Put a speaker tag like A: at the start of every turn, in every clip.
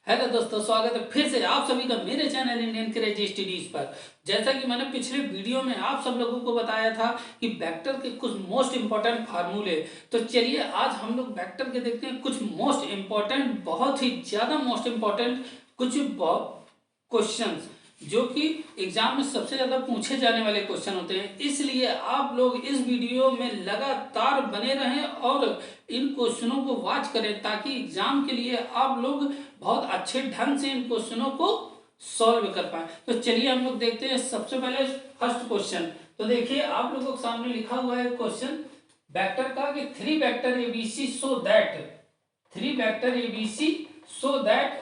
A: Hello दोस्तों, स्वागत है फिर से आप सभी का मेरे चैनल इंडियन क्रेजी स्टडीज पर। जैसा कि मैंने पिछले वीडियो में आप सब लोगों को बताया था कि वेक्टर के कुछ मोस्ट इंपॉर्टेंट फार्मूले, तो चलिए आज हम लोग वेक्टर के देखते हैं कुछ मोस्ट इंपॉर्टेंट, बहुत ही ज़्यादा मोस्ट इंपॉर्टेंट कुछ क्वेश्चंस जो कि एग्जाम में सबसे ज़्यादा पूछे जाने वाले क्वेश्चन होते हैं। इसलिए आप लोग इस वीडियो में लगातार बने रहें और इन क्वेश्चनों को वॉच करें ताकि एग्जाम के लिए आप लोग बहुत अच्छे ढंग से इन क्वेश्चनों को सॉल्व कर पाए। तो चलिए हम लोग देखते हैं सबसे पहले फर्स्ट क्वेश्चन। तो देखिए आप लोगों के सामने लिखा हुआ है क्वेश्चन वेक्टर का कि three vector ABC so that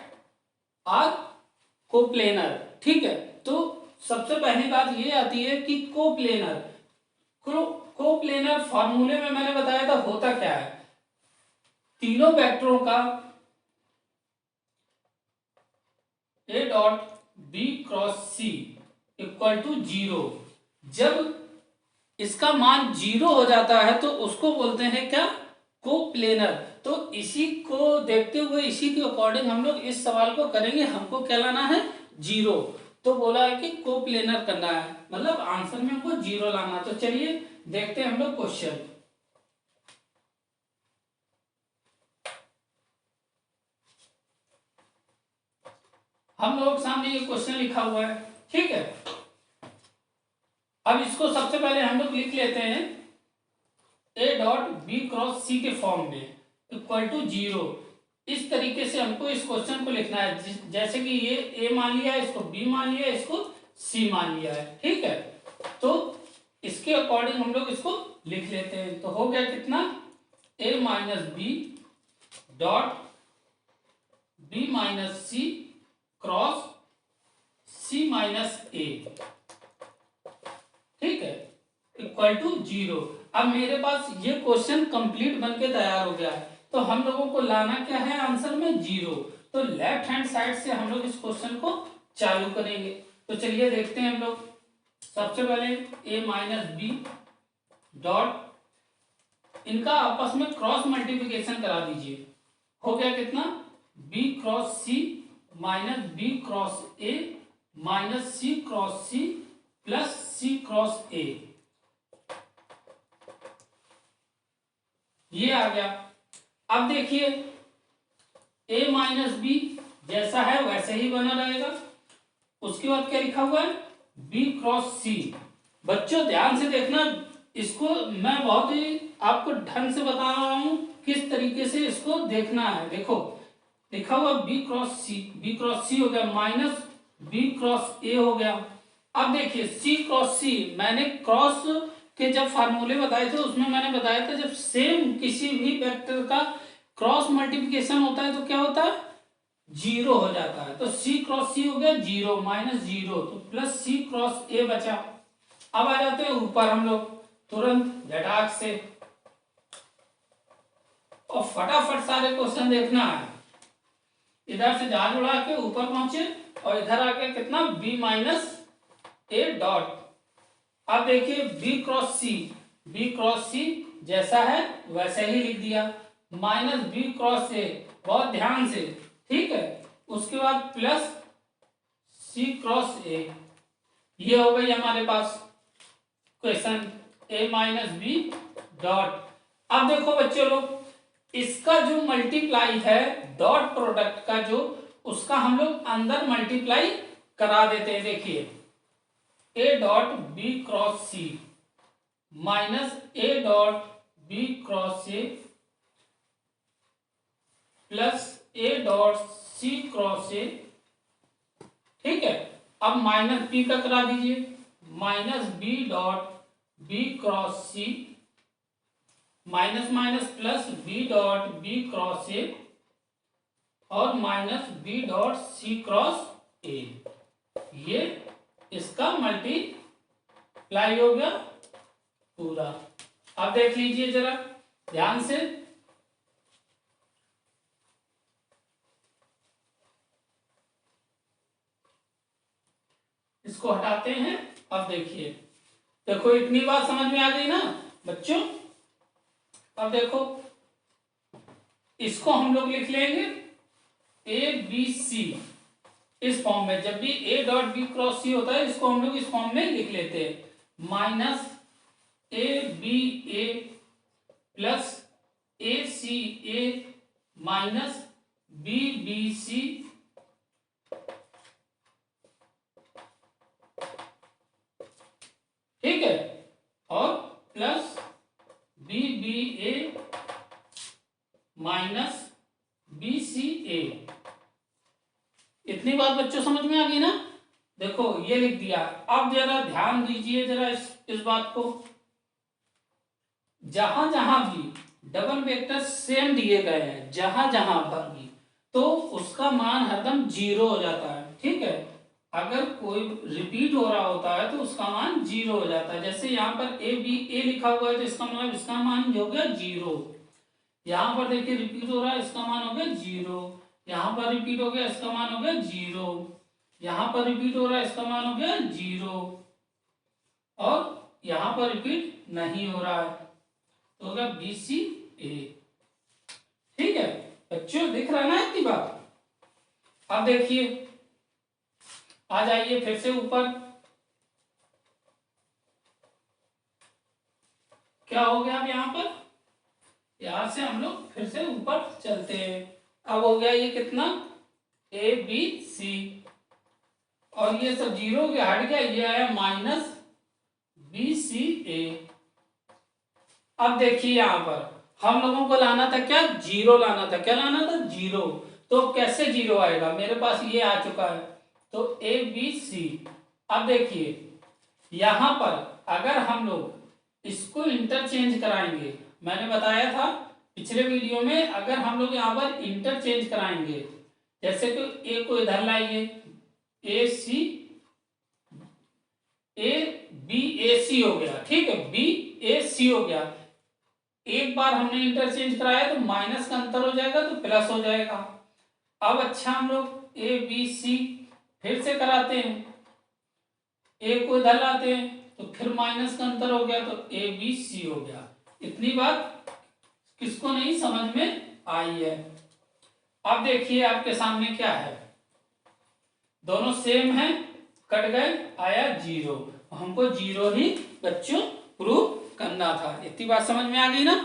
A: are coplanar. ठीक है, तो सबसे पहली बात ये आती है कि कोप्लेनर कोप्लेनर फॉर्मूले में मैंने बताया था होता क्या है। तीनों वेक्टरों का A dot B cross C equal to 0। जब इसका मान 0 हो जाता है तो उसको बोलते हैं क्या, कोप्लेनर। तो इसी को देखते हुए इसी के अकॉर्डिंग हम लोग इस सवाल को करेंगे। हमको क्या लाना है, 0। तो बोला है कि कोप्लेनर करना है, मतलब आंसर में हमको 0 लाना। तो चलिए देखते हैं हम लोग क्वेश्चन। हम लोग सामने ये क्वेश्चन लिखा हुआ है, ठीक है। अब इसको सबसे पहले हम लोग लिख लेते हैं ए डॉट बी क्रॉस सी के फॉर्म में इक्वल टू 0। इस तरीके से हमको इस क्वेश्चन को लिखना है, जैसे कि ये ए मान लिया है, इसको बी मान लिया है, इसको सी मान लिया है, ठीक है। तो इसके अकॉर्डिंग हम लोग इसको लिख लेते हैं। तो हो गया कितना, A minus B dot B minus C cross C minus A, ठीक है, इक्वल टू 0। अब मेरे पास ये क्वेश्चन कंप्लीट बनके तैयार हो गया है। तो हम लोगों को लाना क्या है आंसर में, 0। तो लेफ्ट हैंड साइड से हम लोग इस क्वेश्चन को चालू करेंगे। तो चलिए देखते हैं हम लोग। सबसे पहले ए माइनस बी डॉट, इनका आपस में क्रॉस मल्टीप्लिकेशन करा दीजिए। हो गया कितना, B cross C minus B cross A minus C cross C plus C cross A, ये आ गया। अब देखिए a माइनस बी जैसा है वैसे ही बना रहेगा। उसके बाद क्या लिखा हुआ है, b क्रॉस सी। बच्चों ध्यान से देखना, इसको मैं बहुत ही आपको ढंग से बता रहा हूं किस तरीके से इसको देखना है। देखो लिखा हुआ b क्रॉस सी हो गया, माइनस b क्रॉस a हो गया। अब देखिए c क्रॉस सी, मैंने क्रॉस के जब फार्मूले बताए थे उसमें मैंने बताया था जब सेम किसी भी वेक्टर का क्रॉस मल्टीप्लिकेशन होता है तो क्या होता है, 0 हो जाता है। तो c क्रॉस सी हो गया 0 माइनस 0, तो प्लस c क्रॉस a बचा। अब आ जाते हैं ऊपर हम लोग तुरंत झटाक से, और फटाफट सारे क्वेश्चन देखना है। इधर से जहाज उड़ा के ऊपर पहुंचे और इधर आके कितना, b माइनस ए डॉट। अब देखिए बी क्रॉस सी जैसा है वैसे ही लिख दिया, माइनस बी क्रॉस ए, बहुत ध्यान से, ठीक है। उसके बाद प्लस सी क्रॉस ए, ये हो गई हमारे पास क्वेश्चन ए माइनस बी डॉट। अब देखो बच्चों लोग, इसका जो मल्टीप्लाई है डॉट प्रोडक्ट का जो, उसका हम लोग अंदर मल्टीप्लाई करा देते हैं। देखिए A dot B cross C minus A dot B cross A plus A dot C cross A, ठीक है। अब माइनस बी का करा दीजिए, minus B dot B cross C minus minus plus B dot B cross A और minus B dot C cross A, ये इसका multiply हो गया पूरा। अब देख लीजिए जरा ध्यान से, इसको हटाते हैं। अब देखिए, देखो इतनी बात समझ में आ गई ना बच्चों। अब देखो इसको हम लोग लिख लेंगे ए बी सी इस फॉर्म में, जब भी ए डॉट बी क्रॉस सी होता है इसको हम लोग इस फॉर्म में लिख लेते हैं, minus A B A plus A C A minus B B C ठीक है, और plus B B A minus B C A. इतनी बात बच्चों समझ में आ गई ना? देखो ये लिख दिया। अब जरा ध्यान दीजिए जरा इस बात को, जहां जहां भी डबल वेक्टर सेम दिए गए हैं, जहां जहां पर भी, तो उसका मान हरदम 0 हो जाता है। ठीक है, अगर कोई रिपीट हो रहा होता है तो उसका मान 0 हो जाता है। जैसे यहाँ पर ए बी ए लिखा हुआ है तो इसका मतलब इसका मान हो गया 0। यहाँ पर देखिए रिपीट हो रहा है, इसका मान हो गया 0। यहाँ पर रिपीट हो गया, इसका मान हो गया 0। यहाँ पर रिपीट हो रहा है, इसका मान हो गया 0। और यहाँ पर रिपीट नहीं हो रहा है तो हो गया बी सी ए। ठीक है बच्चों, दिख रहा है ना इतनी बात? अब देखिए, आ जाइए फिर से ऊपर। क्या हो गया अब यहाँ पर? यहां से हम लोग फिर से ऊपर चलते हैं। अब हो गया ये कितना, ए बी सी, और ये सब 0 के हट गया, ये आया माइनस बी सी ए। अब देखिए यहाँ पर हम लोगों को लाना था क्या, 0 लाना था। क्या लाना था? 0। तो कैसे 0 आएगा? मेरे पास ये आ चुका है, तो ए बी सी। अब देखिए यहां पर अगर हम लोग इसको इंटरचेंज कराएंगे, मैंने बताया था पिछले वीडियो में, अगर हम लोग यहाँ पर इंटरचेंज कराएंगे, जैसे कि ए को इधर लाइए, ए सी ए बी ए सी हो गया। ठीक है, बी ए सी हो गया। एक बार हमने इंटरचेंज कराया तो माइनस का अंतर हो जाएगा तो प्लस हो जाएगा। अब अच्छा हम लोग ए बी सी फिर से कराते हैं, ए को इधर लाते हैं तो फिर माइनस का अंतर हो गया तो ए बी सी हो गया। इतनी बात किसको नहीं समझ में आई है? अब देखिए आपके सामने क्या है, दोनों सेम है, कट गए, आया 0। हमको 0 ही बच्चों प्रूव करना था। इतनी बात समझ में आ गई ना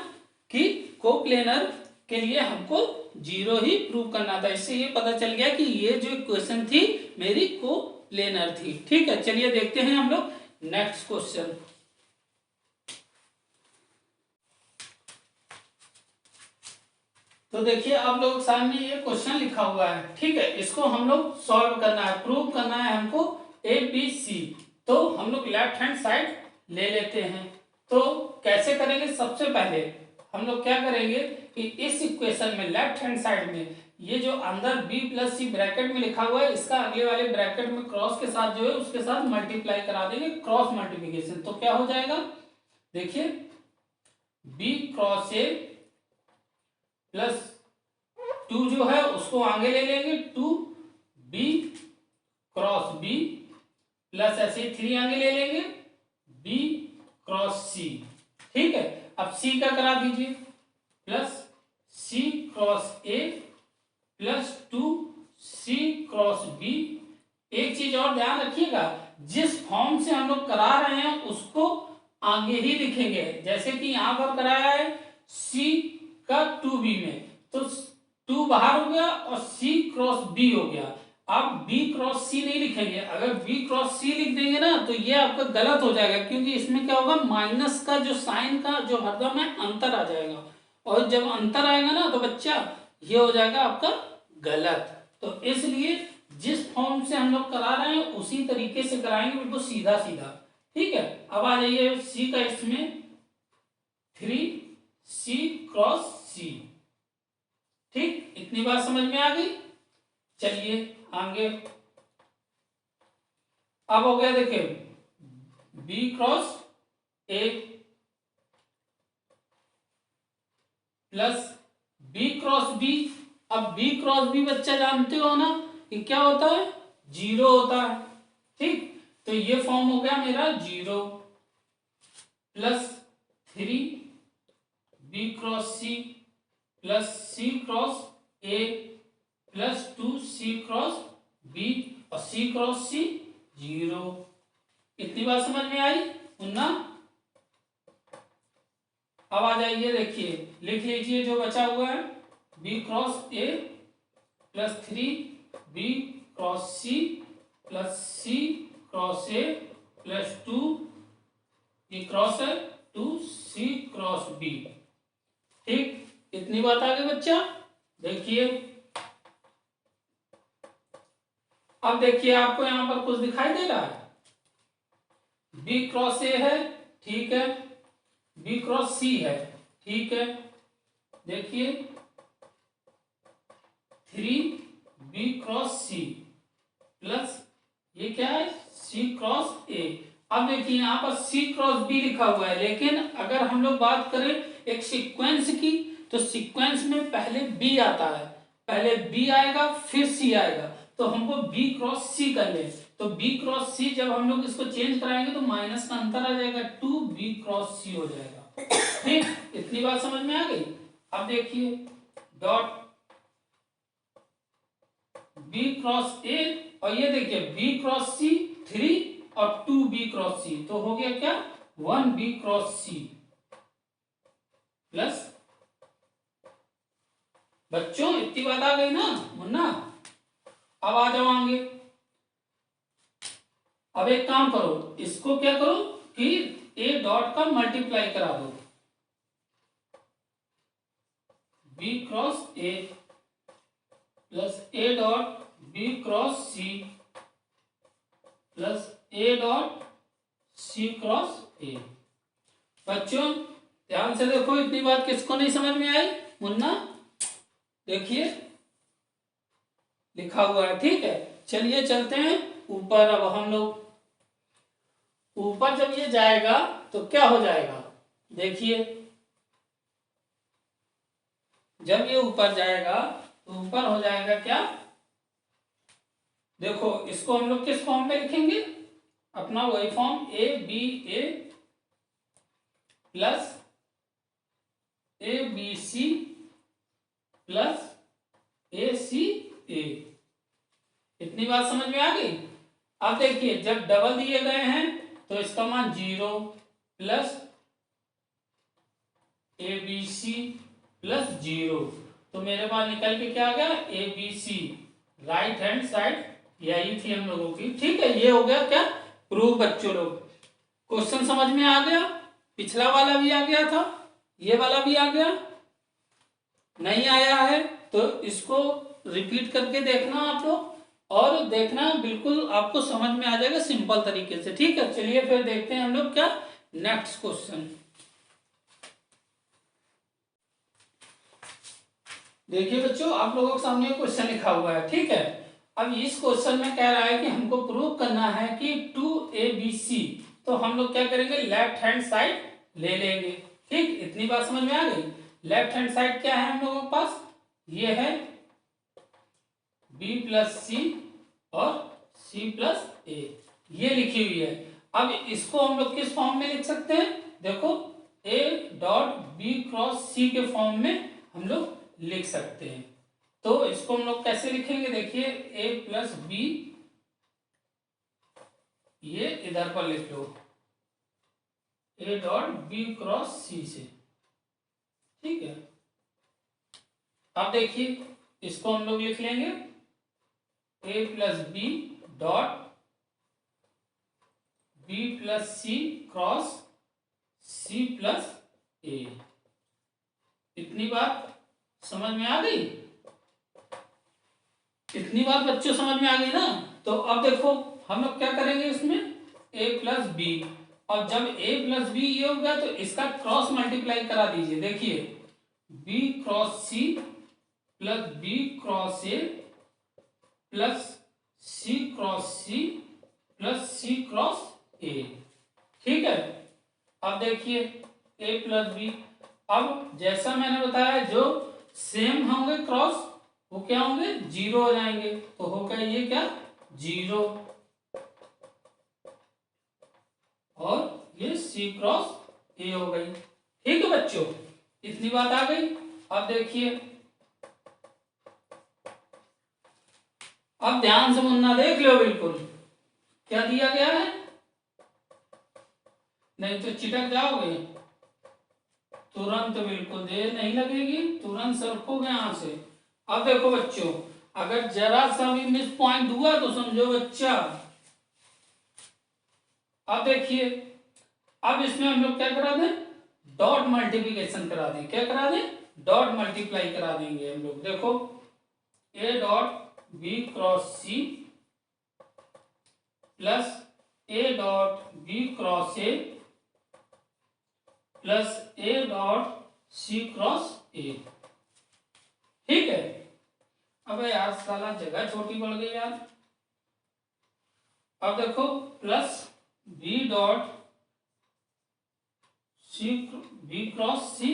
A: कि कोप्लेनर के लिए हमको 0 ही प्रूव करना था। इससे ये पता चल गया कि ये जो इक्वेशन थी मेरी कोप्लेनर थी। ठीक है, चलिए देखते हैं हम लोग नेक्स्ट क्वेश्चन। तो देखिए आप लोग सामने ये क्वेश्चन लिखा हुआ है। ठीक है, इसको हम लोग सॉल्व करना है, प्रूव करना है हमको ए बी सी। तो हम लोग लेफ्ट हैंड साइड ले लेते हैं। तो कैसे करेंगे? सबसे पहले हम लोग क्या करेंगे कि इस इक्वेशन में लेफ्ट हैंड साइड में ये जो अंदर b प्लस सी ब्रैकेट में लिखा हुआ है, इसका अगले वाले ब्रैकेट में क्रॉस के साथ जो है उसके साथ मल्टीप्लाई करा देंगे, क्रॉस मल्टीप्लिकेशन। तो क्या हो जाएगा? देखिए b क्रॉस ए प्लस 2 जो है उसको आगे ले लेंगे, 2b क्रॉस b प्लस ऐसे 3 आगे ले लेंगे, b क्रॉस c। ठीक है, अब c का करा दीजिए, plus c cross a plus 2c cross b। एक चीज और ध्यान रखिएगा, जिस फॉर्म से हम लोग करा रहे हैं उसको आगे ही लिखेंगे। जैसे कि यहां पर कराया है c का 2b में, तो 2 बाहर हो गया और c क्रॉस b हो गया। आप b क्रॉस c नहीं लिखेंगे। अगर b क्रॉस c लिख देंगे ना तो ये आपका गलत हो जाएगा, क्योंकि इसमें क्या होगा, माइनस का जो साइन का जो हरदम है अंतर आ जाएगा, और जब अंतर आएगा ना तो बच्चा ये हो जाएगा आपका गलत। तो इसलिए जिस फॉर्म से हम लोग करा रहे हैं उसी तरीके से कराएंगे, बिल्कुल सीधा सीधा। ठीक है, अब आ जाइए c का, इसमें 3c क्रॉस c। ठीक, इतनी बात समझ में आ गई। चलिए आगे, अब हो गया देखिए b cross a plus b cross b। अब b क्रॉस b बच्चा जानते हो ना कि क्या होता है, 0 होता है। ठीक, तो ये फॉर्म हो गया मेरा 0 plus 3b cross c plus c cross a plus 2c cross b और c क्रॉस c 0। इतनी बात समझ में आई मुन्ना? अब आ जाइए, देखिए लिख लीजिए जो बचा हुआ है, b cross a plus 3b cross c plus c cross a plus 2 ये क्रॉस है 2c क्रॉस b। ठीक, इतनी बात आ गई बच्चा। देखिए अब देखिए आपको यहां पर कुछ दिखाई दे रहा है, b क्रॉस a है, ठीक है, b क्रॉस c है, ठीक है। देखिए 3b क्रॉस c प्लस ये क्या है c क्रॉस a। अब देखिए यहाँ पर c क्रॉस b लिखा हुआ है, लेकिन अगर हम लोग बात करें एक सीक्वेंस की तो सीक्वेंस में पहले b आता है, पहले b आएगा फिर c आएगा, तो हमको b क्रॉस c कर ले। तो b क्रॉस c जब हम लोग इसको चेंज कराएंगे तो माइनस का अंतर आ जाएगा, 2b क्रॉस c हो जाएगा। ठीक, इतनी बात समझ में आ गई। अब देखिए डॉट b क्रॉस a और ये देखिए b क्रॉस c 3 और 2b क्रॉस c, तो हो गया क्या 1b क्रॉस c प्लस। बच्चों इतनी बात आ गई ना मुन्ना? अब आ जाओ आगे। अब एक काम करो, इसको क्या करो कि a डॉट का मल्टीप्लाई करा दो, b cross a plus a dot b cross c plus a dot c cross a। बच्चों ध्यान से देखो, इतनी बात किसको नहीं समझ में आई मुन्ना? देखिए लिखा हुआ है, ठीक है। चलिए चलते हैं ऊपर। अब हम लोग ऊपर जब ये जाएगा तो क्या हो जाएगा, देखिए जब ये ऊपर जाएगा तो ऊपर हो जाएगा क्या, देखो इसको हम लोग किस फॉर्म में लिखेंगे, अपना वही form A B A plus A B C plus A C A. इतनी बात समझ में आ गई। अब देखिए जब डबल दिए गए हैं तो इसका मान 0 plus A B C plus 0, तो मेरे पास निकल के क्या आ गया A B C, right hand side यही थी हम लोगों की। ठीक है, ये हो गया क्या प्रूफ। बच्चों लोग क्वेश्चन समझ में आ गया, पिछला वाला भी आ गया था, ये वाला भी आ गया। नहीं आया है तो इसको रिपीट करके देखना आप लोग, और देखना बिल्कुल आपको समझ में आ जाएगा सिंपल तरीके से। ठीक है, चलिए फिर देखते हैं हम लोग क्या नेक्स्ट क्वेश्चन। देखिए बच्चों आप लोगों के सामने क्वेश्चन लिखा हुआ है, ठीक है। अब इस क्वेश्चन में कह रहा है कि हमको प्रूव करना है कि 2abc, तो हम लोग क्या करेंगे लेफ्ट हैंड साइड ले लेंगे। ठीक, इतनी बात समझ में आ गई। लेफ्ट हैंड साइड क्या है हम लोगों के पास, ये है b प्लस सी और c प्लस a, ये लिखी हुई है। अब इसको हम लोग किस फॉर्म में लिख सकते हैं, देखो a dot b cross c के फॉर्म में हम लोग लिख सकते हैं। तो इसको हम लोग कैसे लिखेंगे, देखिए a प्लस बी, ये इधर पर लिख लो a dot b cross c से। ठीक है, अब देखिए इसको हम लोग लिख लेंगे a plus B dot b plus C cross c plus a। इतनी बात समझ में आ गई। इतनी बात बच्चों समझ में आ गई ना। तो अब देखो हम लोग क्या करेंगे इसमें a प्लस बी, और जब a प्लस बी ये हो गया तो इसका क्रॉस मल्टीप्लाई करा दीजिए। देखिए b cross c plus b cross a plus c cross c plus c cross a। ठीक है, अब देखिए a प्लस बी, अब जैसा मैंने बताया जो सेम होंगे क्रॉस वो क्या होंगे 0 हो जाएंगे, तो होगा ये क्या 0, और ये c क्रॉस a हो गई। ठीक है बच्चों, इतनी बात आ गई। अब देखिए अब ध्यान से मुन्ना देख लो बिल्कुल क्या दिया गया है, नहीं तो चिटक जाओगे तुरंत, बिल्कुल देर नहीं लगेगी, तुरंत सरकोगे यहाँ से। अब देखो बच्चों, अगर जरा सा भी मिस पॉइंट हुआ तो समझो बच्चा। अब देखिए, अब इसमें हम लोग क्या करा दें, डॉट मल्टीप्लीकेशन करा दें। क्या करा दें, डॉट मल्टीप्लाई करा देंगे हम लोग। देखो A dot B cross C plus A dot B cross A plus A dot C cross A. ठीक है। अब यार साला जगह छोटी पड़ गई यार। अब देखो plus B dot C B cross C.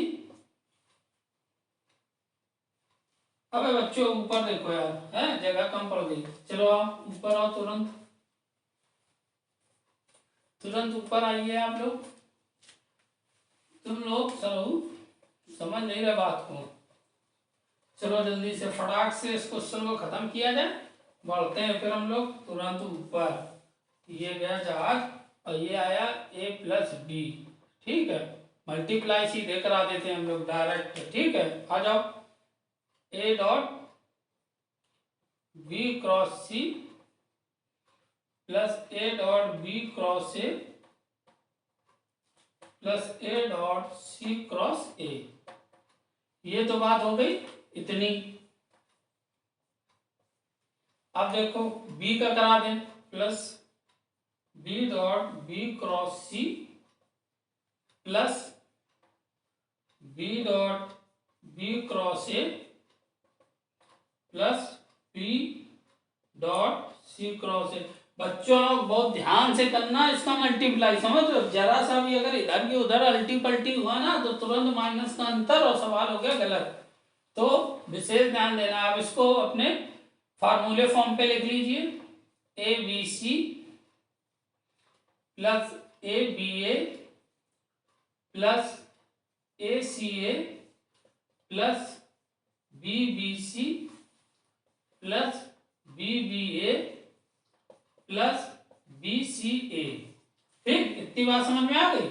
A: अबे बच्चों ऊपर देखो यार, है जगह कम पड़ गई। चलो आप ऊपर आओ, तुरंत तुरंत ऊपर आइए आप लोग। तुम लोग चलो समझ नहीं रहे बात को। चलो जल्दी से फटाक से इस क्वेश्चन को खत्म किया जाए, बढ़ते हैं फिर हम लोग तुरंत ऊपर। ये गया जहाज और ये आया ए प्लस बी। ठीक है, मल्टीप्लाई सीधे करा देते हैं हम लोग डायरेक्ट। ठीक है, आ जाओ। A dot B cross C plus A dot B cross A plus A dot C cross A. ये तो बात हो गई इतनी। अब देखो बी का करा दें, plus B dot B cross C plus B dot B cross A plus B dot C cross A. बच्चों लोग बहुत ध्यान से करना इसका मल्टीप्लाई, समझ लो। जरा सा भी अगर इधर की उधर अल्टी पल्टी हुआ ना तो तुरंत माइनस का अंतर और सवाल हो गया गलत। तो विशेष ध्यान देना। आप इसको अपने फार्मूले फॉर्म पे लिख लीजिए। A B C plus A B A plus A C A plus B B C plus B B A plus B C A. ठीक, इतनी बात समझ में आ गई।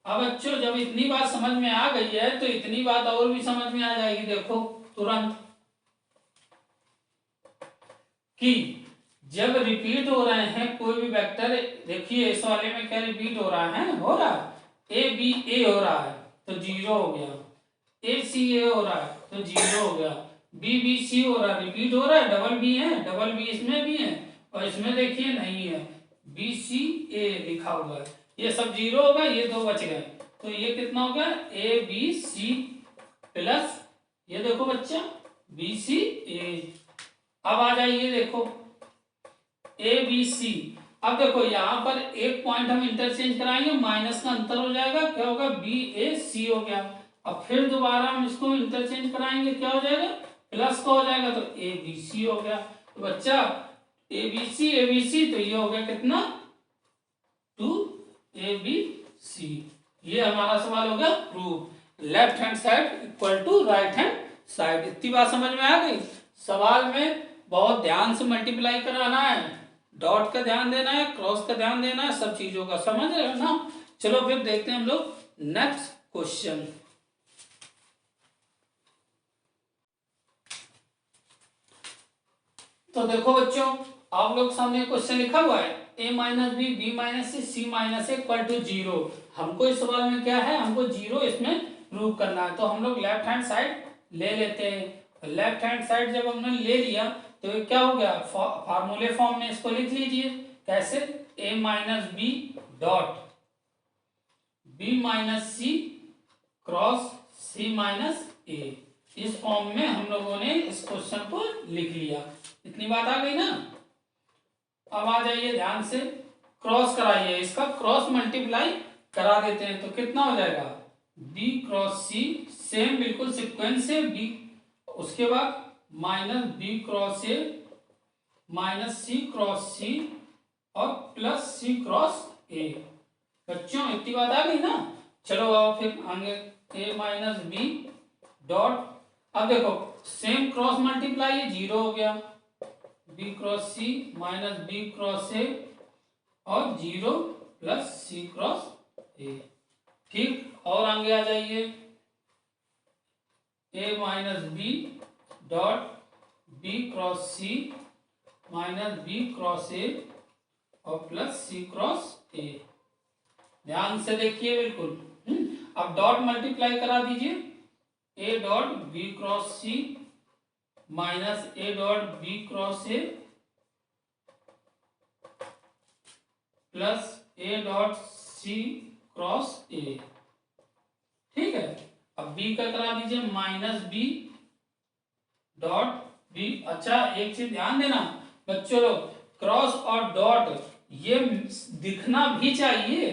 A: अब बच्चों जब इतनी बात समझ में आ गई है तो इतनी बात और भी समझ में आ जाएगी। देखो तुरंत कि जब रिपीट हो रहे हैं कोई भी वेक्टर, देखिए इस वाले में क्या रिपीट हो रहा है, हो रहा है ए बी ए हो रहा है तो जीरो हो गया, ए सी ए हो रहा है तो जीरो हो गया, बी बी सी हो रहा है रिपीट हो रहा है, डबल बी है, डबल बी इसमें भी है और इसमें देखिए नहीं है, बी सी ए लिखा हुआ है, ये सब जीरो होगा, ये दो बच गए। तो ये कितना हो गया, ए बी सी प्लस ये देखो बच्चा बी सी ए। अब आ जाइए देखो ए बी सी। अब देखो यहाँ पर एक पॉइंट हम इंटरचेंज कराएंगे, माइनस का अंतर हो जाएगा, क्या होगा बी ए सी हो गया। अब फिर दोबारा हम इसको इंटरचेंज कराएंगे, क्या हो जाएगा प्लस का हो जाएगा तो ए बी सी हो गया। तो बच्चा ए बी सी तो ये हो गया कितना 2 ए बी सी। ये हमारा सवाल हो गया proof. Left hand side equal to right hand side. इतनी बात समझ में आ गई। सवाल में बहुत ध्यान से मल्टीप्लाई कराना है, डॉट का ध्यान देना है, क्रॉस का ध्यान देना है, सब चीजों का समझ रहे हो ना। चलो फिर देखते हैं हम लोग नेक्स्ट क्वेश्चन। तो देखो बच्चों आप लोग सामने क्वेश्चन लिखा हुआ है a minus B B minus C minus A equal to zero. हमको इस सवाल में क्या है, हमको जीरो इसमें प्रूव करना है। तो हम लोग लेफ्ट हैंड साइड ले लेते हैं। लेफ्ट हैंड साइड जब हमने ले लिया तो ये क्या हो गया, फार्मूले फॉर्म में इसको लिख लीजिए। कैसे, a minus B dot B minus C cross C minus A. इस फॉर्म में हम लोगों ने इस क्वेश्चन को लिख लिया। इतनी बात आ गई ना। अब आ जाइए ध्यान से, क्रॉस कराइए, इसका क्रॉस मल्टीप्लाई करा देते हैं तो कितना हो जाएगा b क्रॉस सी, सेम बिल्कुल सिक्वेंस से b, उसके बाद minus B cross A minus C cross C और प्लस सी क्रॉस ए। बच्चों इतनी बात आ गई ना। चलो आओ फिर आगे a माइनस बी डॉट, अब देखो सेम क्रॉस मल्टीप्लाई, जीरो हो गया, b B cross C minus B cross A और 0 प्लस सी क्रॉस ए। ठीक, और आगे आ जाइए, A minus B dot B cross C minus B cross A और प्लस सी क्रॉस ए। ध्यान से देखिए बिल्कुल। अब डॉट मल्टीप्लाई करा दीजिए, A dot B cross C minus A dot B cross A plus A dot C cross A. ठीक है, अब बी का करा दीजिए माइनस बी डॉट बी। अच्छा, एक चीज ध्यान देना बच्चों लोग, क्रॉस और डॉट ये दिखना भी चाहिए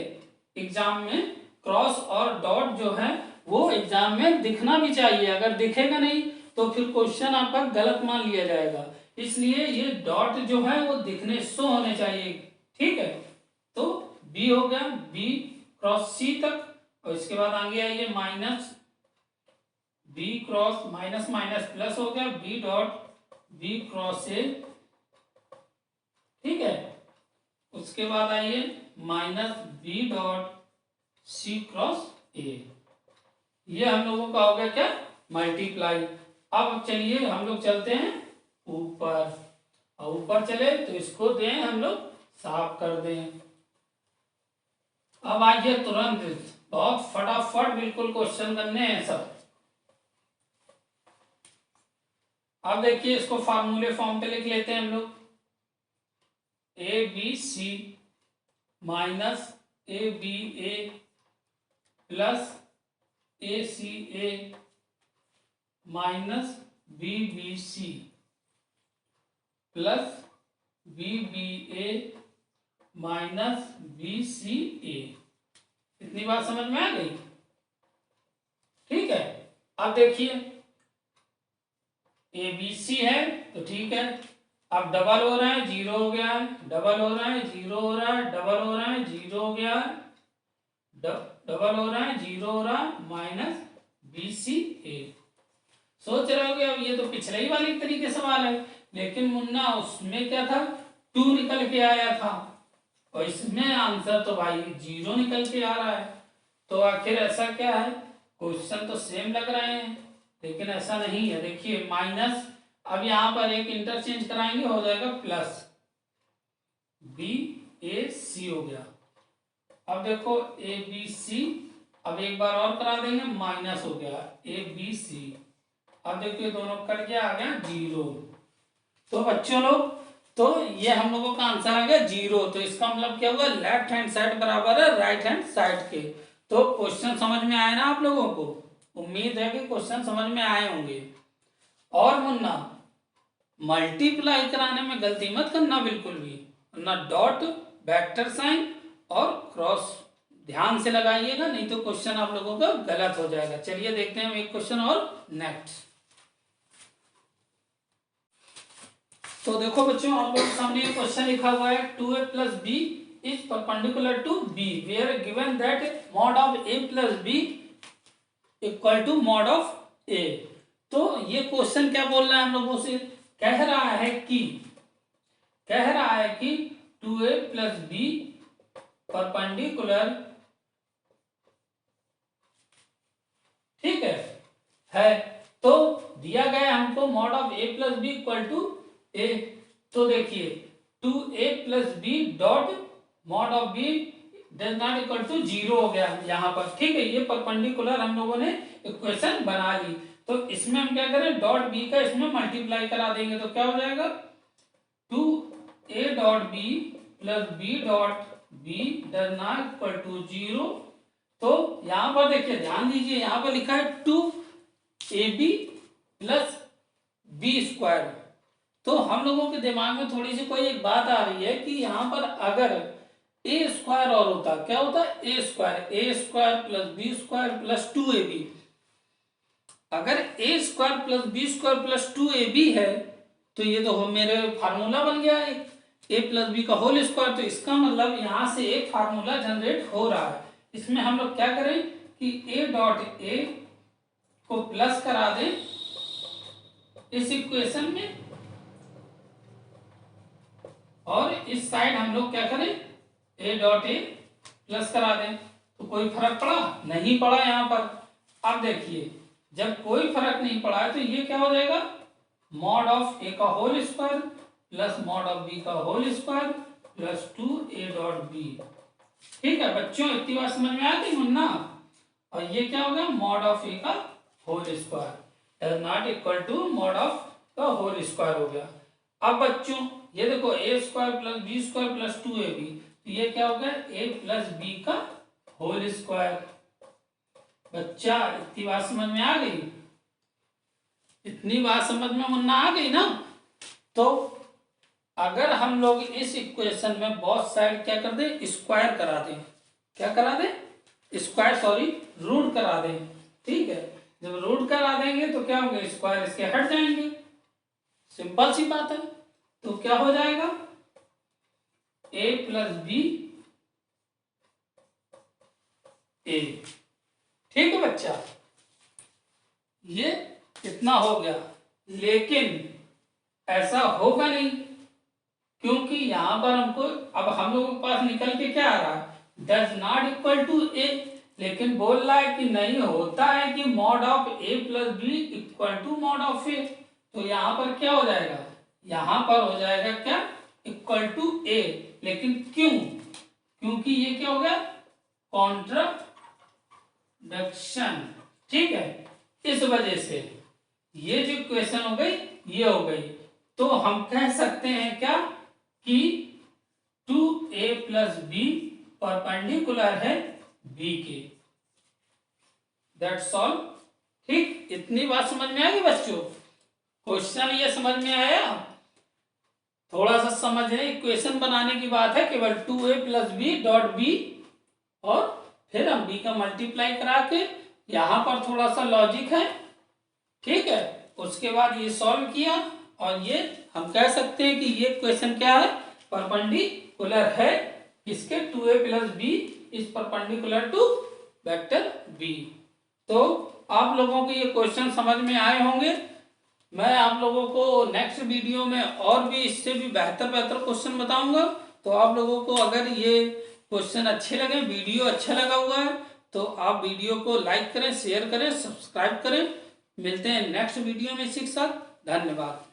A: एग्जाम में। क्रॉस और डॉट जो है वो एग्जाम में दिखना भी चाहिए, अगर दिखेगा नहीं तो फिर क्वेश्चन आपका गलत मान लिया जाएगा। इसलिए ये डॉट जो है वो दिखने शो होने चाहिए। ठीक है, तो बी हो गया बी क्रॉस सी तक, और इसके बाद आगे आइए minus B cross minus minus plus हो गया B dot B cross A. ठीक है, उसके बाद आइए minus B dot C cross A. ये हम लोगों का हो गया क्या, मल्टीप्लाई। अब चलिए हम लोग चलते हैं ऊपर, और ऊपर चले तो इसको दें हम लोग साफ कर दें। अब आइए तुरंत बहुत फटाफट बिल्कुल क्वेश्चन करने हैं सब। अब देखिए इसको फार्मूले फॉर्म पे लिख लेते हैं हम लोग, A B C minus A B A plus A C A minus B B C plus B B A minus B C A. इतनी बात समझ में आ गई? ठीक है, अब देखिए ए बी सी है तो ठीक है, अब डबल हो रहा है जीरो हो गया है, डबल हो रहा है जीरो हो रहा है, डबल हो रहा है जीरो हो गया है, डबल हो रहा है जीरो हो रहा है माइनस बी सी ए। सोच रहे होगे अब ये तो पिछले ही वाले तरीके सवाल है, लेकिन मुन्ना उसमें क्या था, 2 निकल के आया था और इसमें आंसर तो भाई 0 निकल के आ रहा है। तो आखिर ऐसा क्या है, क्वेश्चन तो सेम लग रहे हैं लेकिन ऐसा नहीं है। देखिए माइनस, अब यहाँ पर एक इंटरचेंज कराएंगे हो जाएगा प्लस बी ए सी हो गया। अब देखो ए बी सी, अब एक बार और करा देंगे माइनस हो गया ए बी सी। अब देखिए दोनों कट गया, आ गया 0। तो बच्चों लोग तो ये हम लोगों का आंसर आ गया 0। तो इसका मतलब क्या हुआ, लेफ्ट हैंड साइड बराबर है राइट हैंड साइड के। तो क्वेश्चन समझ में आए ना आप लोगों को? उम्मीद है कि क्वेश्चन समझ में आए होंगे। और मुन्ना मल्टीप्लाई कराने में गलती मत करना बिल्कुल भी, ना डॉट वेक्टर साइन और क्रॉस ध्यान से लगाइएगा, नहीं तो क्वेश्चन आप लोगों का गलत हो जाएगा। चलिए देखते हैं एक क्वेश्चन और नेक्स्ट। तो देखो बच्चों आप लोगों के सामने एक क्वेश्चन लिखा हुआ है 2a plus B is perpendicular to B where given that mod of a plus B equal to mod of a। तो ये क्वेश्चन क्या बोल रहा है हम लोगों से, कह रहा है कि 2a प्लस बी परपेंडिकुलर, ठीक है, तो दिया गया हमको mod of a plus B equal to A. तो देखिए 2a plus B dot mod of B does not equal to 0 हो गया यहाँ पर। ठीक है, ये परपेंडिकुलर हम लोगों ने इक्वेशन बना ली। तो इसमें हम क्या करें, डॉट बी का इसमें मल्टीप्लाई करा देंगे तो क्या हो जाएगा 2a dot B plus B dot B does not equal to 0। तो यहाँ पर देखिए ध्यान दीजिए, यहाँ पर लिखा है 2ab प्लस बी स्क्वायर। तो हम लोगों के दिमाग में थोड़ी सी कोई एक बात आ रही है कि यहाँ पर अगर ए स्क्वायर और होता, क्या होता, A square plus B square plus 2ab। अगर A square plus B square plus 2ab है तो ये तो मेरे फार्मूला बन गया ए प्लस बी का होल स्क्वायर। तो इसका मतलब यहाँ से एक फार्मूला जनरेट हो रहा है। इसमें हम लोग क्या करें कि ए डॉट ए को प्लस करा दें इस इक्वेशन में, और इस साइड हम लोग क्या करें, ए डॉट ए प्लस करा दें। तो कोई फर्क पड़ा? नहीं पड़ा यहाँ पर। अब देखिए जब कोई फर्क नहीं पड़ा है तो ये क्या हो जाएगा, मॉड ऑफ ए का whole square plus mod of B का whole square plus 2a dot B. ठीक है बच्चों, इतनी बात समझ में आ गई मुन्ना। और ये क्या हो गया, मॉड ऑफ ए का whole square is not equal to mod of का होल स्क्वायर हो गया। अब बच्चों ये देखो A square plus B square plus 2ab, तो ये क्या हो गया, ए प्लस बी का होल स्क्वायर। बच्चा इतनी बात समझ में आ गई? इतनी बात समझ में मुन्ना आ गई ना। तो अगर हम लोग इस इक्वेशन में बोथ साइड क्या कर दे, स्क्वायर करा दें, क्या करा दे, स्क्वायर सॉरी रूट करा दें। ठीक है, जब रूट करा देंगे तो क्या होगा, स्क्वायर इसके हट जाएंगे, सिंपल सी बात है। तो क्या हो जाएगा, ए प्लस बी ए। ठीक है बच्चा, ये कितना हो गया, लेकिन ऐसा होगा नहीं क्योंकि यहां पर हमको, अब हम लोगों के पास निकल के क्या आ रहा है, does not equal to A, लेकिन बोल रहा है कि नहीं होता है कि mod of A plus B equal to mod of A. तो यहां पर क्या हो जाएगा, यहां पर हो जाएगा क्या, इक्वल टू ए। लेकिन क्यों, क्योंकि ये क्या हो गया, कॉन्ट्राडिक्शन। ठीक है, इस वजह से ये जो इक्वेशन हो गई ये हो गई। तो हम कह सकते हैं क्या कि 2a प्लस बी परपेंडिकुलर है b के। That's all. ठीक, इतनी बात समझ में आ गई बच्चों? क्वेश्चन ये समझ में आया? थोड़ा सा समझने, इक्वेशन बनाने की बात है, केवल 2a plus B dot B, और फिर हम b का मल्टीप्लाई करा के, यहां पर थोड़ा सा लॉजिक है। ठीक है, उसके बाद ये सॉल्व किया और ये हम कह सकते हैं कि ये क्वेश्चन क्या है, परपेंडिकुलर है इसके 2a plus B is perpendicular to vector B. तो आप लोगों को ये क्वेश्चन समझ में आए होंगे। मैं आप लोगों को नेक्स्ट वीडियो में और भी इससे भी बेहतर क्वेश्चन बताऊंगा। तो आप लोगों को अगर ये क्वेश्चन अच्छे लगे, वीडियो अच्छा लगा हुआ है, तो आप वीडियो को लाइक करें, शेयर करें, सब्सक्राइब करें। मिलते हैं नेक्स्ट वीडियो में इसी के साथ। धन्यवाद।